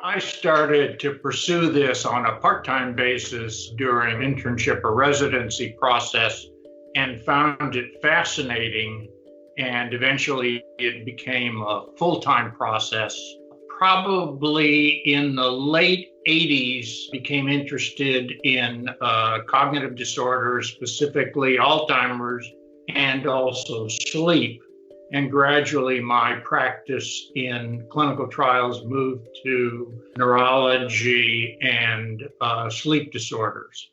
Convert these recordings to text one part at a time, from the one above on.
I started to pursue this on a part-time basis during internship or residency process and found it fascinating, and eventually it became a full-time process. Probably in the late 80s, became interested in cognitive disorders, specifically Alzheimer's, and also sleep. And gradually my practice in clinical trials moved to neurology and sleep disorders.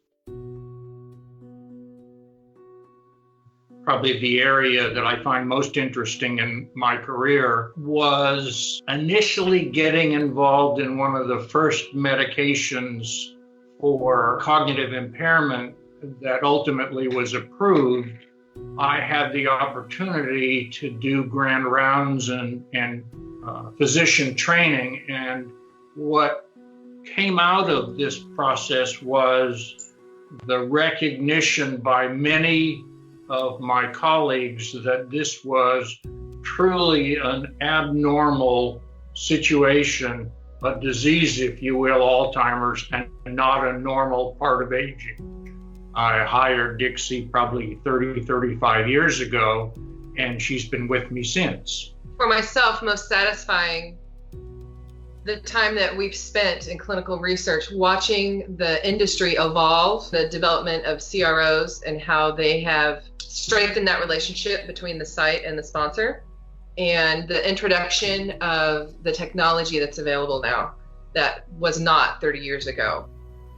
Probably the area that I find most interesting in my career was initially getting involved in one of the first medications for cognitive impairment that ultimately was approved. I had the opportunity to do grand rounds and physician training, and what came out of this process was the recognition by many of my colleagues that this was truly an abnormal situation, a disease, if you will, Alzheimer's, and not a normal part of aging. I hired Dixie probably 35 years ago, and she's been with me since. For myself, most satisfying, the time that we've spent in clinical research, watching the industry evolve, the development of CROs and how they have strengthened that relationship between the site and the sponsor, and the introduction of the technology that's available now that was not 30 years ago.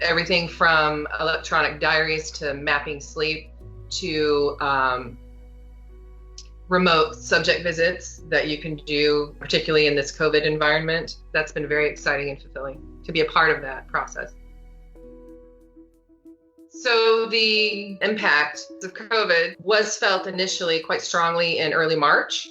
Everything from electronic diaries to mapping sleep to remote subject visits that you can do, particularly in this COVID environment. That's been very exciting and fulfilling to be a part of that process. So the impact of COVID was felt initially quite strongly in early March,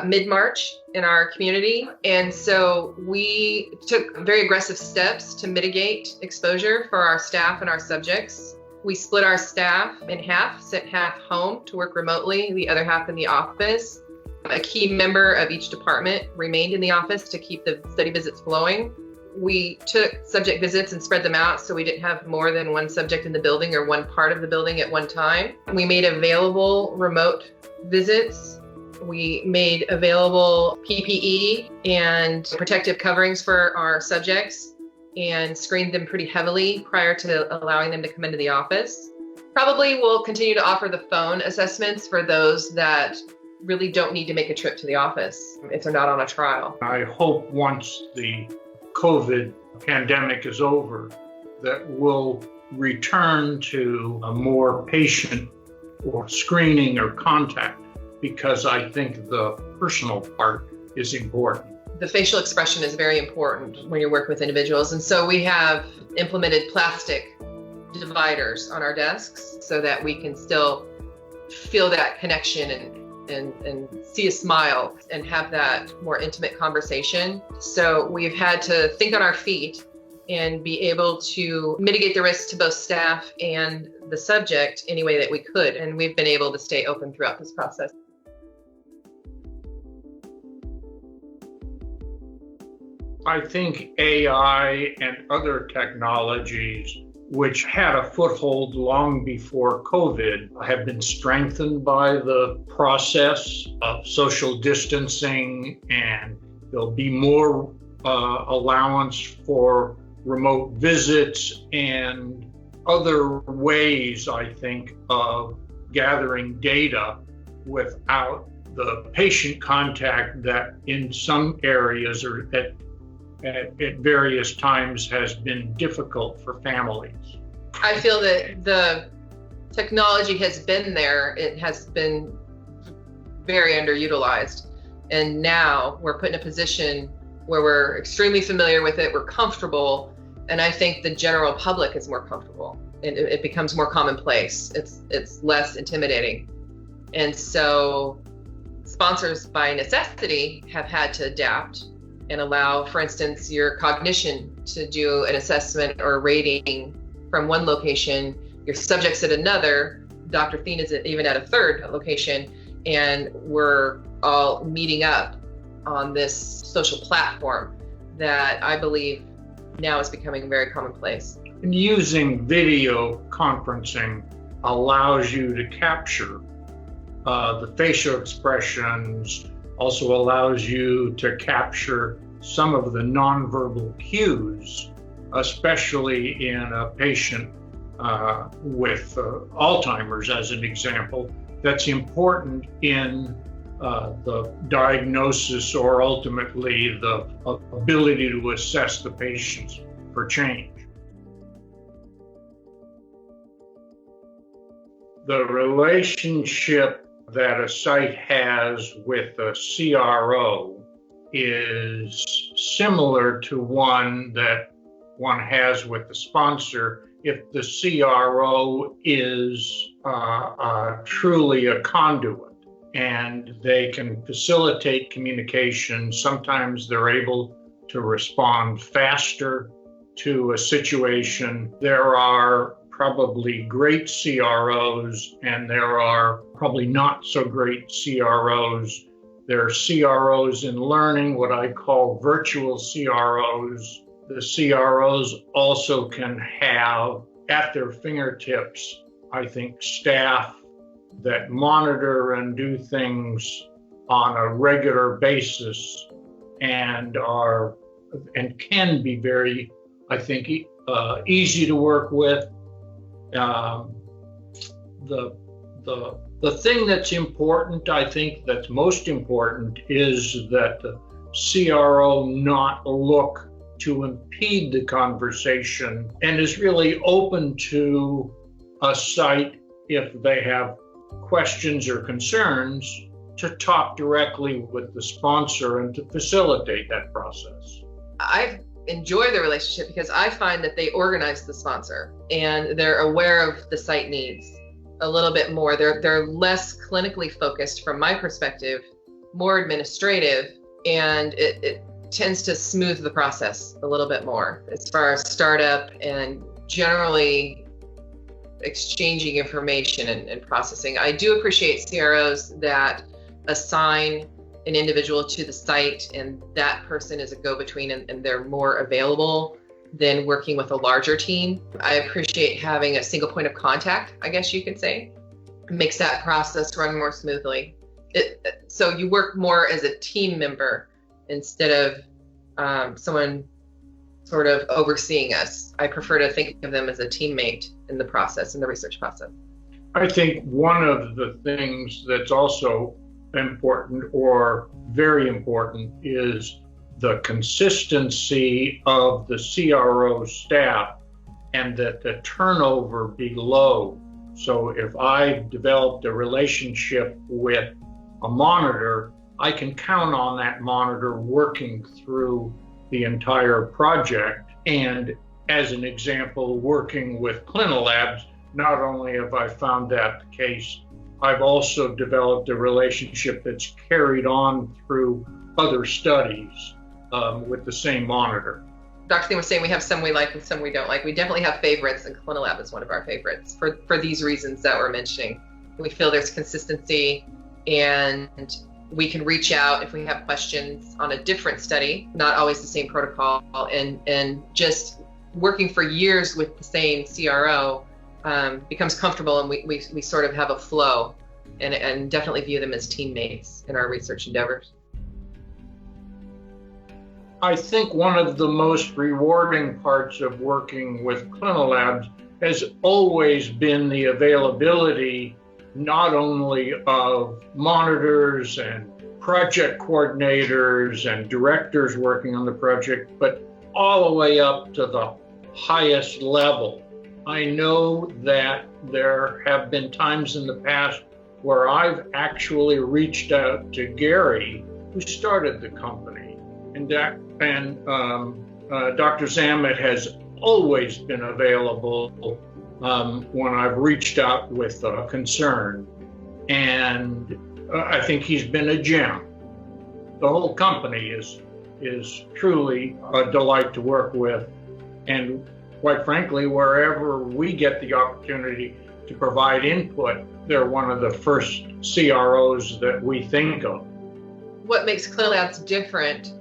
mid-March in our community. And so we took very aggressive steps to mitigate exposure for our staff and our subjects. We split our staff in half, sent half home to work remotely, the other half in the office. A key member of each department remained in the office to keep the study visits flowing. We took subject visits and spread them out so we didn't have more than one subject in the building or one part of the building at one time. We made available remote visits. We made available PPE and protective coverings for our subjects and screened them pretty heavily prior to allowing them to come into the office. Probably we'll continue to offer the phone assessments for those that really don't need to make a trip to the office if they're not on a trial. I hope once the COVID pandemic is over that we'll return to a more patient or screening or contact, because I think the personal part is important. The facial expression is very important when you're working with individuals. And so we have implemented plastic dividers on our desks so that we can still feel that connection and see a smile and have that more intimate conversation. So we've had to think on our feet and be able to mitigate the risks to both staff and the subject any way that we could. And we've been able to stay open throughout this process. I think AI and other technologies, which had a foothold long before COVID, have been strengthened by the process of social distancing, and there'll be more allowance for remote visits and other ways, I think, of gathering data without the patient contact that in some areas or at various times has been difficult for families. I feel that the technology has been there. It has been very underutilized. And now we're put in a position where we're extremely familiar with it, we're comfortable, and I think the general public is more comfortable. It becomes more commonplace. It's less intimidating. And so sponsors by necessity have had to adapt and allow, for instance, your cognition to do an assessment or rating from one location, your subjects at another, Dr. Thein is even at a third location, and we're all meeting up on this social platform that I believe now is becoming very commonplace. And using video conferencing allows you to capture the facial expressions, also allows you to capture some of the nonverbal cues, especially in a patient with Alzheimer's, as an example. That's important in the diagnosis or ultimately the ability to assess the patients for change. The relationship that a site has with a CRO is similar to one that one has with the sponsor if the CRO is truly a conduit and they can facilitate communication. Sometimes they're able to respond faster to a situation. There are probably great CROs and there are probably not so great CROs. There are CROs in learning, what I call virtual CROs. The CROs also can have at their fingertips, I think, staff that monitor and do things on a regular basis and can be very, I think, easy to work with. The thing that's important, I think that's most important, is that the CRO not look to impede the conversation and is really open to a site if they have questions or concerns to talk directly with the sponsor and to facilitate that process. I enjoy the relationship because I find that they organize the sponsor and they're aware of the site needs a little bit more. They're less clinically focused from my perspective, more administrative, and it tends to smooth the process a little bit more as far as startup and generally exchanging information and processing. I do appreciate CROs that assign an individual to the site and that person is a go-between and they're more available than working with a larger team. I appreciate having a single point of contact, I guess you could say. It makes that process run more smoothly. So you work more as a team member instead of someone sort of overseeing us. I prefer to think of them as a teammate in the process, in the research process. I think one of the things that's also important or very important is the consistency of the CRO staff and that the turnover be low. So if I've developed a relationship with a monitor, I can count on that monitor working through the entire project. And as an example, working with Clinilabs, not only have I found that the case, I've also developed a relationship that's carried on through other studies with the same monitor. Dr. Thein was saying we have some we like and some we don't like. We definitely have favorites, and Clinilab is one of our favorites for these reasons that we're mentioning. We feel there's consistency and we can reach out if we have questions on a different study, not always the same protocol, and just working for years with the same CRO becomes comfortable, and we sort of have a flow and definitely view them as teammates in our research endeavors. I think one of the most rewarding parts of working with Clinilabs has always been the availability not only of monitors and project coordinators and directors working on the project, but all the way up to the highest level. I know that there have been times in the past where I've actually reached out to Gary, who started the company, and Dr. Zammit has always been available when I've reached out with a concern, and I think he's been a gem. The whole company is truly a delight to work with, and quite frankly, wherever we get the opportunity to provide input, they're one of the first CROs that we think of. What makes Clinilabs different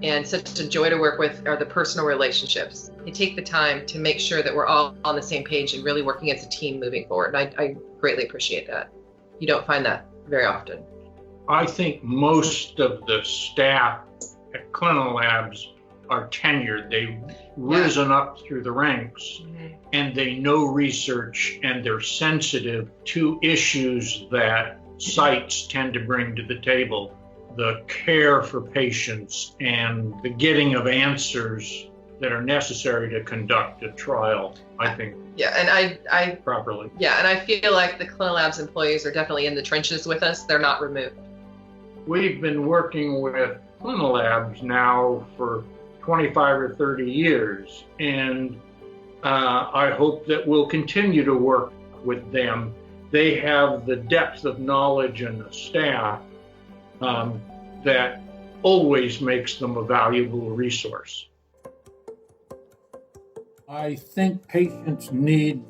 and such a joy to work with are the personal relationships. They take the time to make sure that we're all on the same page and really working as a team moving forward. And I greatly appreciate that. You don't find that very often. I think most of the staff at Clinilabs are tenured. They've risen up through the ranks, and they know research, and they're sensitive to issues that sites tend to bring to the table. The care for patients and the getting of answers that are necessary to conduct a trial, I think. Yeah, and I properly. Yeah, and I feel like the Clinilabs employees are definitely in the trenches with us. They're not removed. We've been working with Clinilabs now for 25 or 30 years, and I hope that we'll continue to work with them. They have the depth of knowledge and the staff that always makes them a valuable resource. I think patients need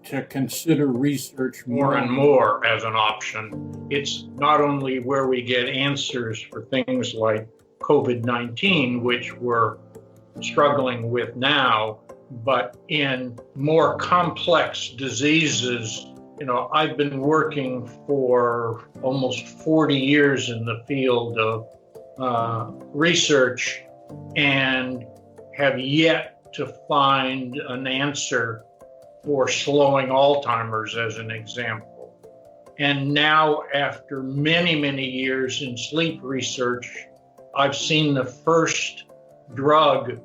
to consider research more and more as an option. It's not only where we get answers for things like COVID-19, which we're struggling with now, but in more complex diseases. You know, I've been working for almost 40 years in the field of research and have yet to find an answer for slowing Alzheimer's, as an example. And now, after many, many years in sleep research, I've seen the first drug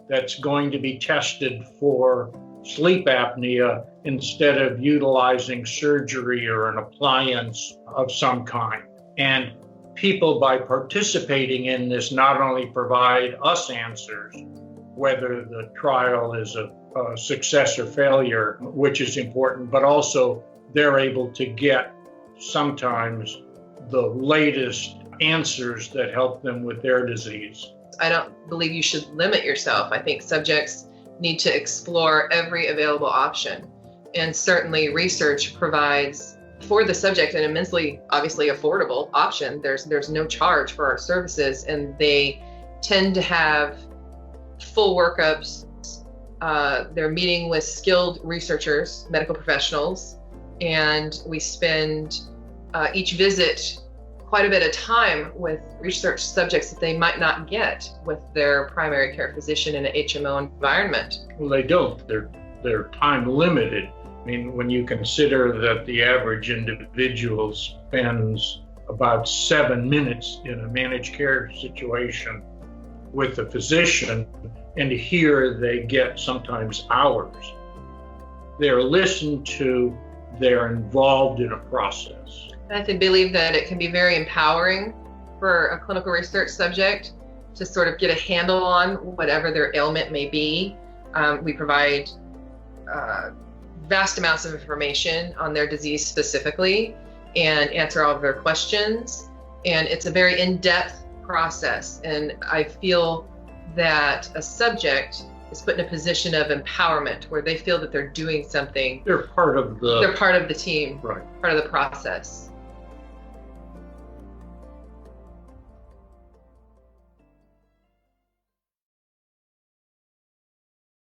that's going to be tested for sleep apnea instead of utilizing surgery or an appliance of some kind. And people, by participating in this, not only provide us answers, whether the trial is a success or failure, which is important, but also they're able to get sometimes the latest answers that help them with their disease. I don't believe you should limit yourself. I think subjects need to explore every available option. And certainly research provides for the subject an immensely, obviously affordable option. There's no charge for our services, and they tend to have full workups. They're meeting with skilled researchers, medical professionals, and we spend each visit quite a bit of time with research subjects that they might not get with their primary care physician in an HMO environment. Well, they don't. They're time limited. I mean, when you consider that the average individual spends about 7 minutes in a managed care situation with a physician, and here they get sometimes hours. They're listened to, they're involved in a process. I believe that it can be very empowering for a clinical research subject to sort of get a handle on whatever their ailment may be. We provide vast amounts of information on their disease specifically and answer all of their questions. And it's a very in-depth process. And I feel that a subject is put in a position of empowerment where they feel that they're doing something. They're part of the team, right. Part of the process.